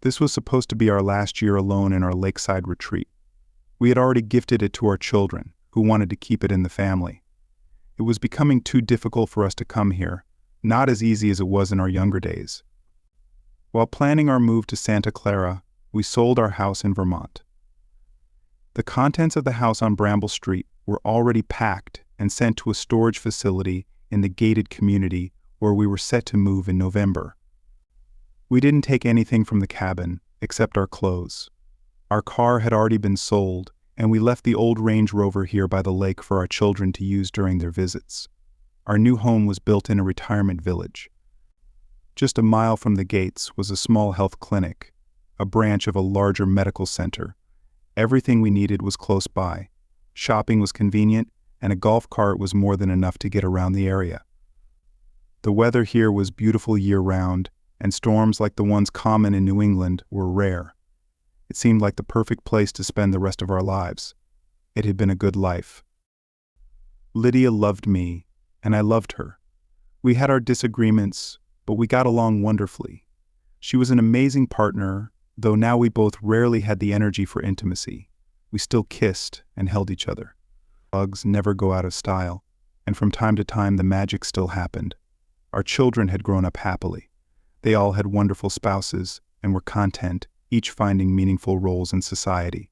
This was supposed to be our last year alone in our lakeside retreat. We had already gifted it to our children, who wanted to keep it in the family. It was becoming too difficult for us to come here, not as easy as it was in our younger days. While planning our move to Santa Clara, we sold our house in Vermont. The contents of the house on Bramble Street were already packed and sent to a storage facility in the gated community where we were set to move in November. We didn't take anything from the cabin except our clothes. Our car had already been sold, and we left the old Range Rover here by the lake for our children to use during their visits. Our new home was built in a retirement village. Just a mile from the gates was a small health clinic, a branch of a larger medical center. Everything we needed was close by. Shopping was convenient, and a golf cart was more than enough to get around the area. The weather here was beautiful year-round, and storms like the ones common in New England were rare. It seemed like the perfect place to spend the rest of our lives. It had been a good life. Lydia loved me, and I loved her. We had our disagreements, but we got along wonderfully. She was an amazing partner, though now we both rarely had the energy for intimacy. We still kissed and held each other. Hugs never go out of style, and from time to time the magic still happened. Our children had grown up happily. They all had wonderful spouses and were content, each finding meaningful roles in society.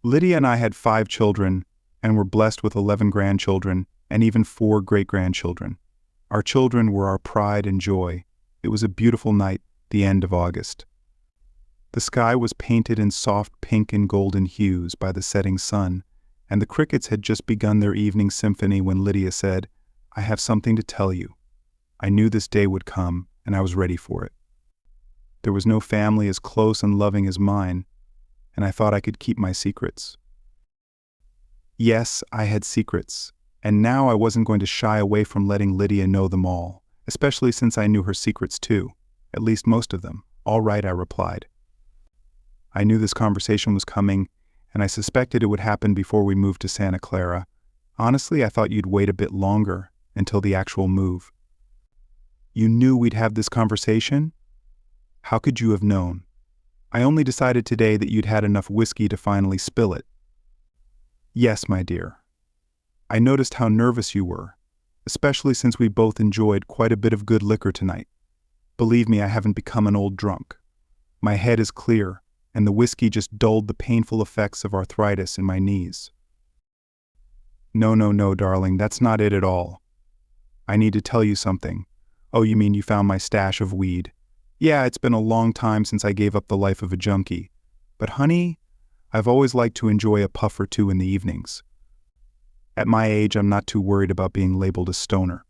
Lydia and I had 5 children and were blessed with 11 grandchildren and even 4 great-grandchildren. Our children were our pride and joy. It was a beautiful night, the end of August. The sky was painted in soft pink and golden hues by the setting sun, and the crickets had just begun their evening symphony when Lydia said, "I have something to tell you." I knew this day would come, and I was ready for it. There was no family as close and loving as mine, and I thought I could keep my secrets. Yes, I had secrets, and now I wasn't going to shy away from letting Lydia know them all, especially since I knew her secrets too, at least most of them. "All right," I replied. I knew this conversation was coming, and I suspected it would happen before we moved to Santa Clara. Honestly, I thought you'd wait a bit longer until the actual move. You knew we'd have this conversation? How could you have known? I only decided today that you'd had enough whiskey to finally spill it. Yes, my dear. I noticed how nervous you were, especially since we both enjoyed quite a bit of good liquor tonight. Believe me, I haven't become an old drunk. My head is clear, and the whiskey just dulled the painful effects of arthritis in my knees. No, darling, that's not it at all. I need to tell you something. Oh, you mean you found my stash of weed? Yeah, it's been a long time since I gave up the life of a junkie. But honey, I've always liked to enjoy a puff or two in the evenings. At my age, I'm not too worried about being labeled a stoner.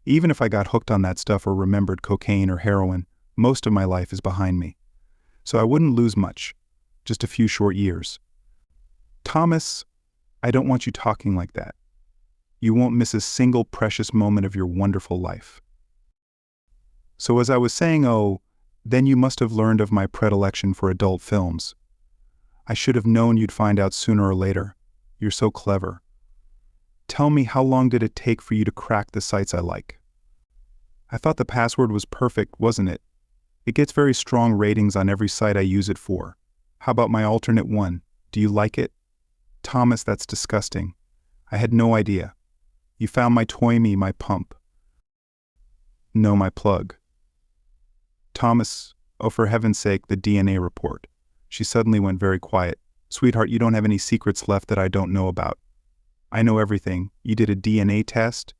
Even if I got hooked on that stuff or remembered cocaine or heroin, most of my life is behind me. So I wouldn't lose much, just a few short years. Thomas, I don't want you talking like that. You won't miss a single precious moment of your wonderful life. So as I was saying, then you must have learned of my predilection for adult films. I should have known you'd find out sooner or later. You're so clever. Tell me, how long did it take for you to crack the sites I like? I thought the password was perfect, wasn't it? It gets very strong ratings on every site I use it for. How about my alternate one? Do you like it? Thomas, that's disgusting. I had no idea. You found my toy me, my pump. No, my plug. Thomas, oh, for heaven's sake, the DNA report. She suddenly went very quiet. Sweetheart, you don't have any secrets left that I don't know about. I know everything. You did a DNA test?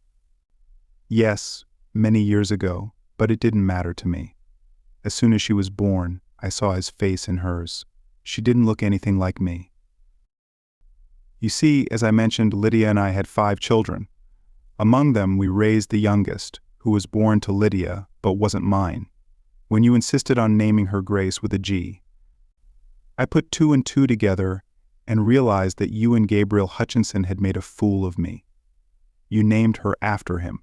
Yes, many years ago, but it didn't matter to me. As soon as she was born, I saw his face in hers. She didn't look anything like me. You see, as I mentioned, Lydia and I had 5 children. Among them, we raised the youngest, who was born to Lydia, but wasn't mine. When you insisted on naming her Grace with a G, I put 2 and 2 together and realized that you and Gabriel Hutchinson had made a fool of me. You named her after him.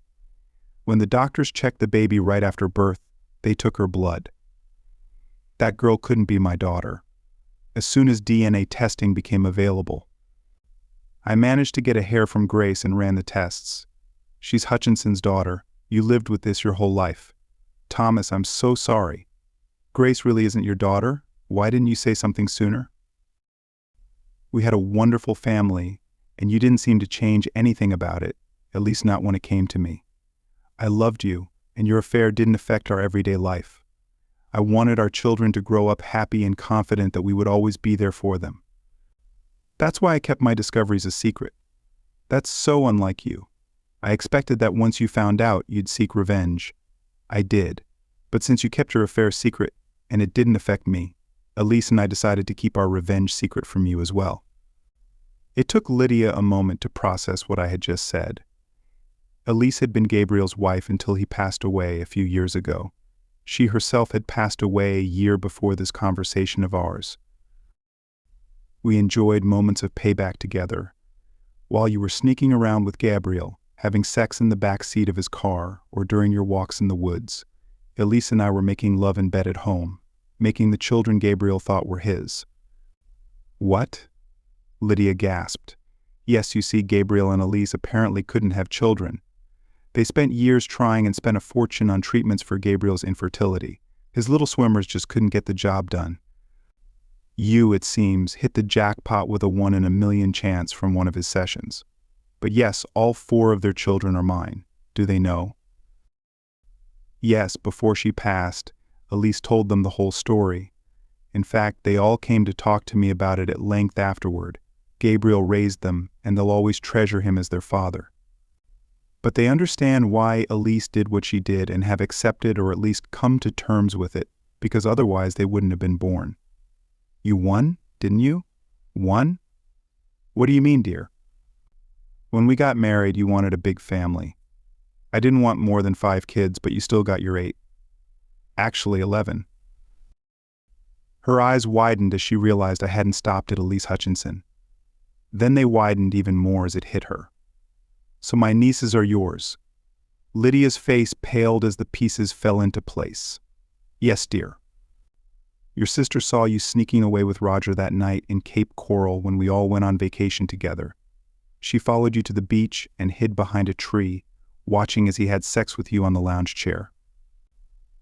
When the doctors checked the baby right after birth, they took her blood. That girl couldn't be my daughter. As soon as DNA testing became available, I managed to get a hair from Grace and ran the tests. She's Hutchinson's daughter. You lived with this your whole life. Thomas, I'm so sorry. Grace really isn't your daughter? Why didn't you say something sooner? We had a wonderful family, and you didn't seem to change anything about it, at least not when it came to me. I loved you, and your affair didn't affect our everyday life. I wanted our children to grow up happy and confident that we would always be there for them. That's why I kept my discoveries a secret. That's so unlike you. I expected that once you found out, you'd seek revenge. I did. But since you kept your affair secret, and it didn't affect me, Elise and I decided to keep our revenge secret from you as well. It took Lydia a moment to process what I had just said. Elise had been Gabriel's wife until he passed away a few years ago. She herself had passed away a year before this conversation of ours. We enjoyed moments of payback together. While you were sneaking around with Gabriel, having sex in the back seat of his car, or during your walks in the woods, Elise and I were making love in bed at home, making the children Gabriel thought were his. What? Lydia gasped. Yes, you see, Gabriel and Elise apparently couldn't have children. They spent years trying and spent a fortune on treatments for Gabriel's infertility. His little swimmers just couldn't get the job done. You, it seems, hit the jackpot with a 1 in a million chance from one of his sessions. But yes, all 4 of their children are mine. Do they know? Yes, before she passed, Elise told them the whole story. In fact, they all came to talk to me about it at length afterward. Gabriel raised them, and they'll always treasure him as their father. But they understand why Elise did what she did and have accepted or at least come to terms with it, because otherwise they wouldn't have been born. You won, didn't you? Won? What do you mean, dear? When we got married, you wanted a big family. I didn't want more than 5 kids, but you still got your 8. Actually, 11. Her eyes widened as she realized I hadn't stopped at Elise Hutchinson. Then they widened even more as it hit her. So my nieces are yours. Lydia's face paled as the pieces fell into place. Yes, dear. Your sister saw you sneaking away with Roger that night in Cape Coral when we all went on vacation together. She followed you to the beach and hid behind a tree, watching as he had sex with you on the lounge chair.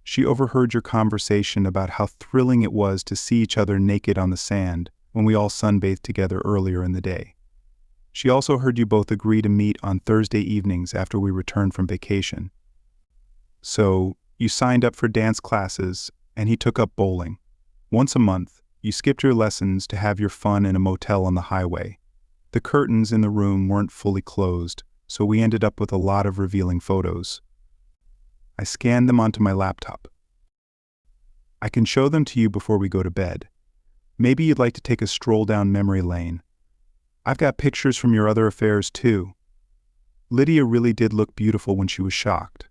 She overheard your conversation about how thrilling it was to see each other naked on the sand when we all sunbathed together earlier in the day. She also heard you both agree to meet on Thursday evenings after we returned from vacation. So, you signed up for dance classes, and he took up bowling. Once a month, you skipped your lessons to have your fun in a motel on the highway. The curtains in the room weren't fully closed, so we ended up with a lot of revealing photos. I scanned them onto my laptop. I can show them to you before we go to bed. Maybe you'd like to take a stroll down memory lane. I've got pictures from your other affairs too. Lydia really did look beautiful when she was shocked.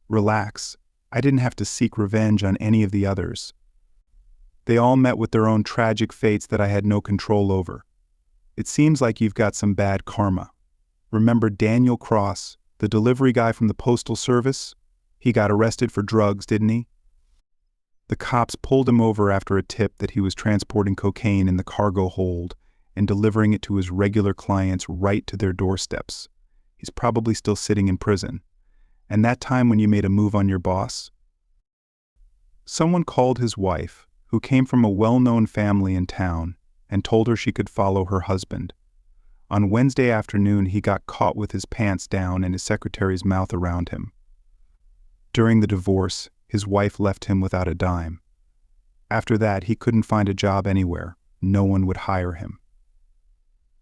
Relax, I didn't have to seek revenge on any of the others. They all met with their own tragic fates that I had no control over. It seems like you've got some bad karma. Remember Daniel Cross, the delivery guy from the Postal Service? He got arrested for drugs, didn't he? The cops pulled him over after a tip that he was transporting cocaine in the cargo hold and delivering it to his regular clients right to their doorsteps. He's probably still sitting in prison. And that time when you made a move on your boss? Someone called his wife, who came from a well-known family in town, and told her she could follow her husband. On Wednesday afternoon, he got caught with his pants down and his secretary's mouth around him. During the divorce, his wife left him without a dime. After that, he couldn't find a job anywhere. No one would hire him.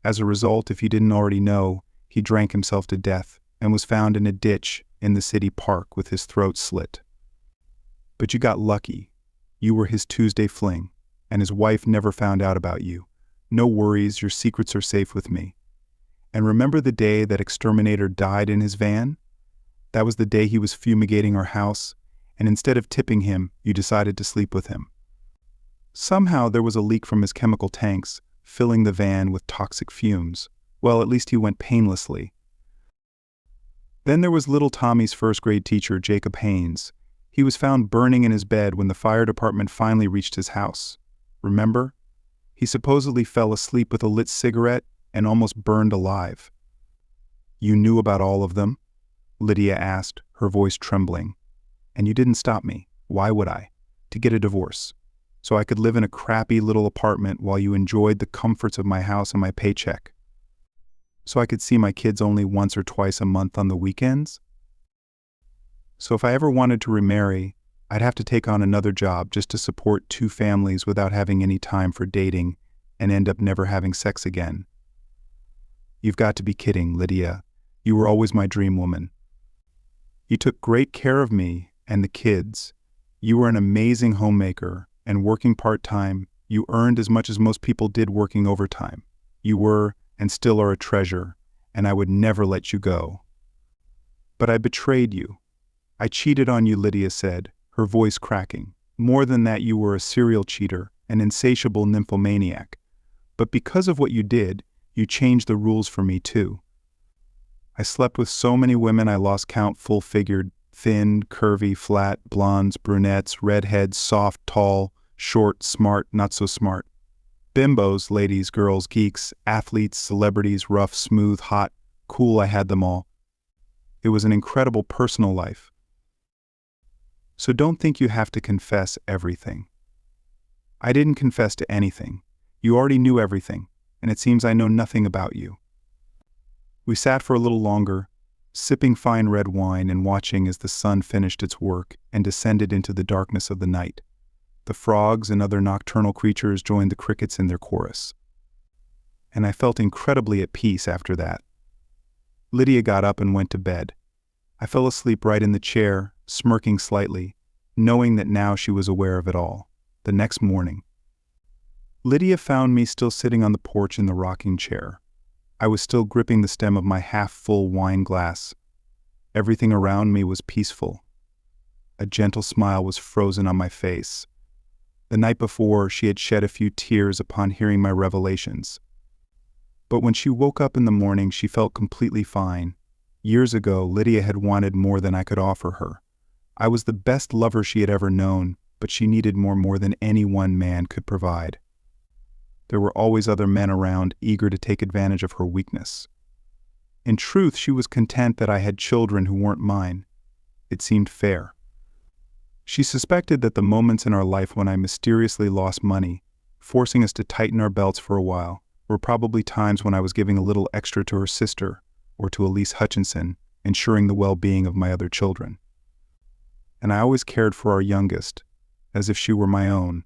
As a result, if you didn't already know, he drank himself to death and was found in a ditch in the city park with his throat slit. But you got lucky. You were his Tuesday fling, and his wife never found out about you. No worries, your secrets are safe with me. And remember the day that Exterminator died in his van? That was the day he was fumigating our house, and instead of tipping him, you decided to sleep with him. Somehow there was a leak from his chemical tanks, filling the van with toxic fumes. Well, at least he went painlessly. Then there was little Tommy's first-grade teacher, Jacob Haynes. He was found burning in his bed when the fire department finally reached his house. Remember? He supposedly fell asleep with a lit cigarette and almost burned alive. You knew about all of them? Lydia asked, her voice trembling. And you didn't stop me. Why would I? to get a divorce, so I could live in a crappy little apartment while you enjoyed the comforts of my house and my paycheck, so I could see my kids only once or twice a month on the weekends. So if I ever wanted to remarry, I'd have to take on another job just to support two families without having any time for dating and end up never having sex again. You've got to be kidding, Lydia. You were always my dream woman. You took great care of me and the kids. You were an amazing homemaker, and working part-time, you earned as much as most people did working overtime. You were, and still are, a treasure, and I would never let you go. But I betrayed you. I cheated on you, Lydia said, her voice cracking. More than that, you were a serial cheater, an insatiable nymphomaniac. But because of what you did, you changed the rules for me too. I slept with so many women I lost count, full-figured, thin, curvy, flat, blondes, brunettes, redheads, soft, tall, short, smart, not so smart. Bimbos, ladies, girls, geeks, athletes, celebrities, rough, smooth, hot, cool, I had them all. It was an incredible personal life. So don't think you have to confess everything. I didn't confess to anything. You already knew everything, and it seems I know nothing about you. We sat for a little longer, sipping fine red wine and watching as the sun finished its work and descended into the darkness of the night. The frogs and other nocturnal creatures joined the crickets in their chorus. And I felt incredibly at peace after that. Lydia got up and went to bed. I fell asleep right in the chair, smirking slightly, knowing that now she was aware of it all. The next morning, Lydia found me still sitting on the porch in the rocking chair. I was still gripping the stem of my half-full wine glass. Everything around me was peaceful. A gentle smile was frozen on my face. The night before, she had shed a few tears upon hearing my revelations. But when she woke up in the morning, she felt completely fine. Years ago, Lydia had wanted more than I could offer her. I was the best lover she had ever known, but she needed more than any one man could provide. There were always other men around, eager to take advantage of her weakness. In truth, she was content that I had children who weren't mine. It seemed fair. She suspected that the moments in our life when I mysteriously lost money, forcing us to tighten our belts for a while, were probably times when I was giving a little extra to her sister, or to Elise Hutchinson, ensuring the well-being of my other children. And I always cared for our youngest, as if she were my own.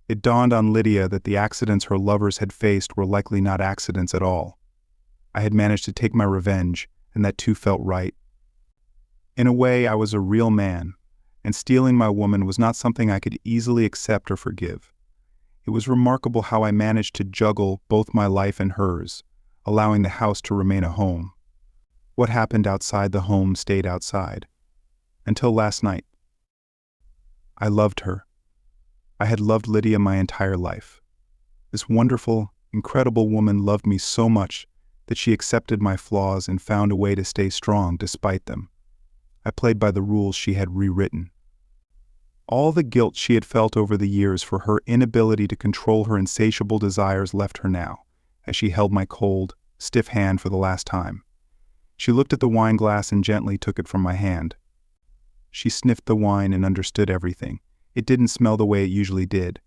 It dawned on Lydia that the accidents her lovers had faced were likely not accidents at all. I had managed to take my revenge, and that too felt right. In a way, I was a real man, and stealing my woman was not something I could easily accept or forgive. It was remarkable how I managed to juggle both my life and hers, allowing the house to remain a home. What happened outside the home stayed outside. Until last night. I loved her. I had loved Lydia my entire life. This wonderful, incredible woman loved me so much that she accepted my flaws and found a way to stay strong despite them. I played by the rules she had rewritten. All the guilt she had felt over the years for her inability to control her insatiable desires left her now, as she held my cold, stiff hand for the last time. She looked at the wine glass and gently took it from my hand. She sniffed the wine and understood everything. It didn't smell the way it usually did.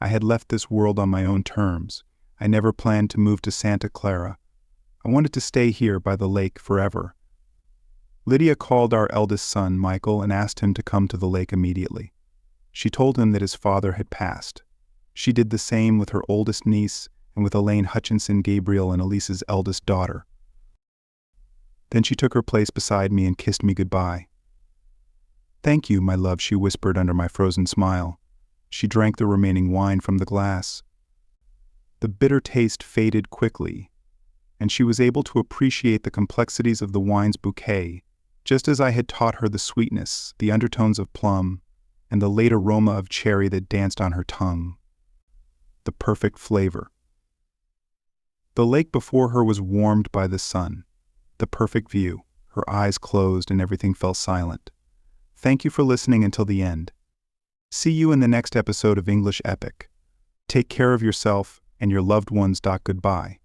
I had left this world on my own terms. I never planned to move to Santa Clara. I wanted to stay here by the lake forever. Lydia called our eldest son, Michael, and asked him to come to the lake immediately. She told him that his father had passed. She did the same with her oldest niece and with Elaine Hutchinson, Gabriel, and Elise's eldest daughter. Then she took her place beside me and kissed me goodbye. "Thank you, my love," she whispered under my frozen smile. She drank the remaining wine from the glass. The bitter taste faded quickly, and she was able to appreciate the complexities of the wine's bouquet, just as I had taught her the sweetness, the undertones of plum, and the late aroma of cherry that danced on her tongue. The perfect flavor. The lake before her was warmed by the sun. The perfect view. Her eyes closed and everything fell silent. Thank you for listening until the end. See you in the next episode of English Epic. Take care of yourself and your loved ones. Goodbye.